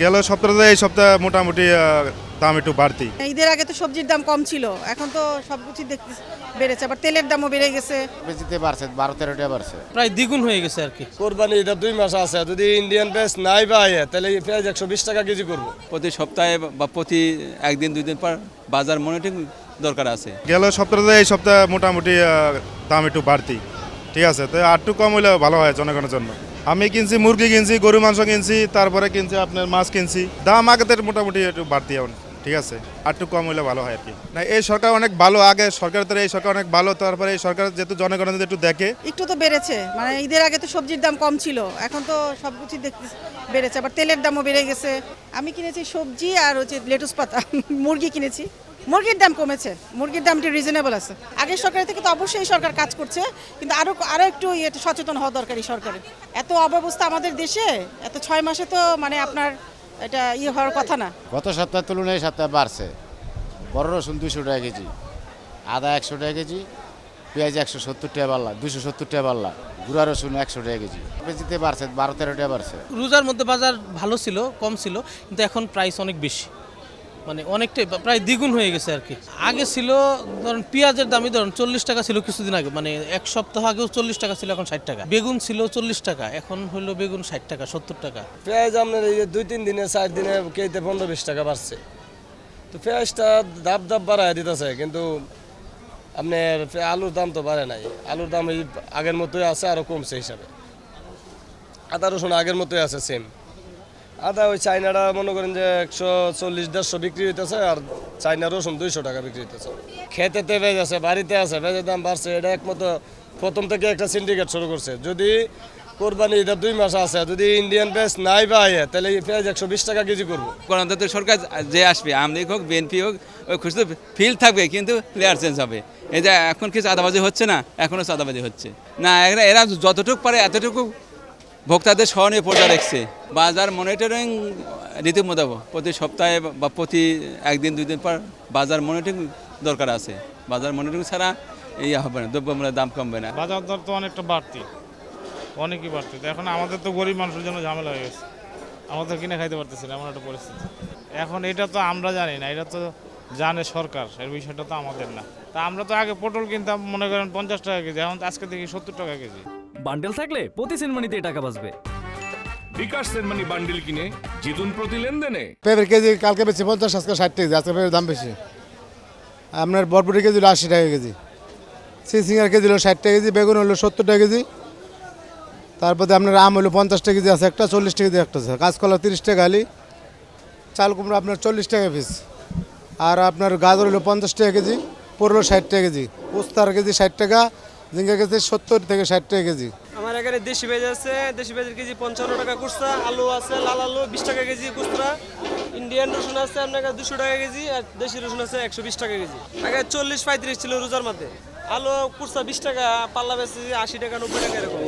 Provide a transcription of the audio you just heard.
গেল সপ্তাহে এই সপ্তাহে মোটামুটি দাম একটু বাড়তি। ঈদের আগে তো সবজির দাম কম ছিল, এখন তো সবকিছু দেখতে বেড়েছে, আবার তেলের দামও বেড়ে গেছে। বেচিতে বাড়ছে 12-13টা বাড়ছে, প্রায় দ্বিগুণ হয়ে গেছে আর কি। কোরবানি এটা 2 মাস আছে, যদি ইন্ডিয়ান পেঁয়াজ নাই পাই তাহলে এই পেঁয়াজ 120 টাকা কেজি করবো। প্রতি সপ্তাহে বা প্রতি একদিন দুই দিন পর বাজার মনিটরিং দরকার আছে। গেল সপ্তাহে এই সপ্তাহে মোটামুটি দাম একটু বাড়তি, ঠিক আছে, তো আর একটু কম হলে ভালো হয় জনগণের জন্য। আমি কিনছি মুরগি কিনছি, গরু মাংস কিনছি, তারপরে কিনছি আপনার মাছ কিনছি, দাম আগের মোটামুটি একটু বাড়তি এখন, ঠিক আছে, আর একটু কম হলে ভালো হয় আর কি। না এই সরকার অনেক ভালো, আগে সরকারের এই সরকার অনেক ভালো, তারপরে এই সরকার যেহেতু জনগণের যদি একটু দেখে। একটু তো বেড়েছে, মানে ঈদের আগে তো সবজির দাম কম ছিল, এখন তো সবকিছু দেখতে বেড়েছে, আবার তেলের দামও বেড়ে গেছে। আমি কিনেছি সবজি আর হচ্ছে লেটুস পাতা, মুরগি কিনেছি। মুরগির দাম কমেছে, মুরগির দামটি রিজনেবল আছে। আগের সরকার থেকে তো অবশ্যই সরকার কাজ করছে, কিন্তু আরো একটু সচেতন হওয়া দরকার এই সরকারের। এত অব্যবস্থা আমাদের দেশে, এত 6 মাসে তো মানে আপনার এটা হওয়ার কথা না। গত সপ্তাহের তুলনায় এই সপ্তাহে বাড়ছে। বড় রসুন 200 টাকা কেজি, আদা 100 টাকা কেজি, পেঁয়াজ 170 টাকা বাড়লা, 270 টাকা বাড়লা, গুঁড়া রসুন 100 টাকা কেজি। বেচিতে বাড়ছে 12-13টা বাড়ছে। রোজার মধ্যে বাজার ভালো ছিল, কম ছিল, কিন্তু এখন প্রাইস অনেক বেশি, মানে অনেকটাই প্রায় দ্বিগুণ হয়ে গেছে আর কি। আগে ছিল ধরুন পেঁয়াজের দামই ধরুন 40 টাকা ছিল কিছুদিন আগে, মানে এক সপ্তাহ আগেও 40 টাকা ছিল, এখন 60 টাকা। বেগুন ছিল 40 টাকা, এখন হলো বেগুন 60 টাকা 70 টাকা। পেঁয়াজ আপনার এই 2-3 দিনে 4 দিনে কেজিতে 15-20 টাকা বাড়ছে। তো পেঁয়াজটা দাপ বাড়ায় দিতেছে, কিন্তু আপনার আলুর দাম তো বাড়ে নাই। আলুর দাম এই আগের মতোই আছে, আরও কমছে হিসাবে। আদা রসুন আগের মতোই আছে সেম। আদা ওই চাইনাটা মনে করেন যে 140-150 বিক্রি হইতেছে, আর চাইনা রসুন 200 টাকা বিক্রি হইতেছে। খেতেতে ভেজ আছে, বাড়িতে আছে, ভেজের দাম বাড়ছে। এটা একমাত্র প্রথম থেকে একটা সিন্ডিকেট শুরু করছে। যদি কোরবানি এটা 2 মাস আছে, যদি ইন্ডিয়ান পেঁয়াজ নাই পাই তাহলে এই পেঁয়াজ 120 টাকা কেজি করবো। গণতন্ত্রের সরকার যে আসবে, আওয়ামী লীগ হোক বিএনপি হোক, ওই খুশি ফিল থাকবে, কিন্তু প্লেয়ার চেঞ্জ হবে। এই যে এখন কি চাঁদাবাজি হচ্ছে না, এখনও চাঁদাবাজি হচ্ছে না। এরা যতটুকু পারে এতটুকু ভোক্তাদের স্মরণীয় পর্যায়ে রাখছে। বাজার মনিটরিং রীতি মোতাবেক প্রতি সপ্তাহে বা প্রতি একদিন দুই দিন পর বাজার মনিটরিং দরকার আছে। বাজার মনিটরিং ছাড়া হবে না, দ্রব্যমূল্যের দাম কমবে না। বাজার দর তো অনেকটা বাড়তি, অনেকই বাড়তি। তো এখন আমাদের তো গরিব মানুষের জন্য ঝামেলা হয়ে গেছে, আমাদের কিনে খাইতে পারতেছি না, এমন একটা পরিস্থিতি। এখন এটা তো আমরা জানি না, এটা তো জানে সরকার, এর বিষয়টা তো আমাদের না। তা আমরা তো আগে পটল কিনতাম মনে করেন 50 টাকা কেজি, এখন আজকে দেখি 70 টাকা কেজি। বান্ডেল থাকলে প্রতি সেনমানিতে টাকা বাঁচবে। বিকাশ সেনমানি বান্ডিল কিনে জিতুন প্রতি লেনদেনে। পেঁপের কেজি কালকে বেশি 50, আজকে 60 টাকা কেজি। আজকে পেঁপের দাম বেশি। আপনার বরবটি কেজি হলো 80 টাকা কেজি, সিঙ্গার কেজি হলো 60 টাকা কেজি, বেগুন হলো 70 টাকা কেজি, তারপরে আপনার আম হলো 50 টাকা কেজি আছে একটা, 40 টাকা কেজি একটা আছে, কাঁচকলা 30 টাকা আলি, চাল কুমড়ো আপনার 40 টাকা পিস, আর আপনার গাজর হলো 50 টাকা কেজি, পড়লো 60 টাকা কেজি, পোস্তার কেজি 60 টাকা, ঝিঙ্গা কেজি 70 থেকে 60 টাকা কেজি। আমার এখানে দেশি পেঁয়াজ আছে, দেশি পেঁয়াজের কেজি 55 টাকা খুচরা, আলু আছে লাল আলু 20 টাকা কেজি খুচরা, ইন্ডিয়ান রসুন আছে আপনার 200 টাকা কেজি, আর দেশি রসুন আছে 120 টাকা কেজি। আগে 40-35 ছিল রোজার মধ্যে। আলু খুচরা 20 টাকা, পাল্লা বেশি 80 টাকা 90 টাকা এরকম।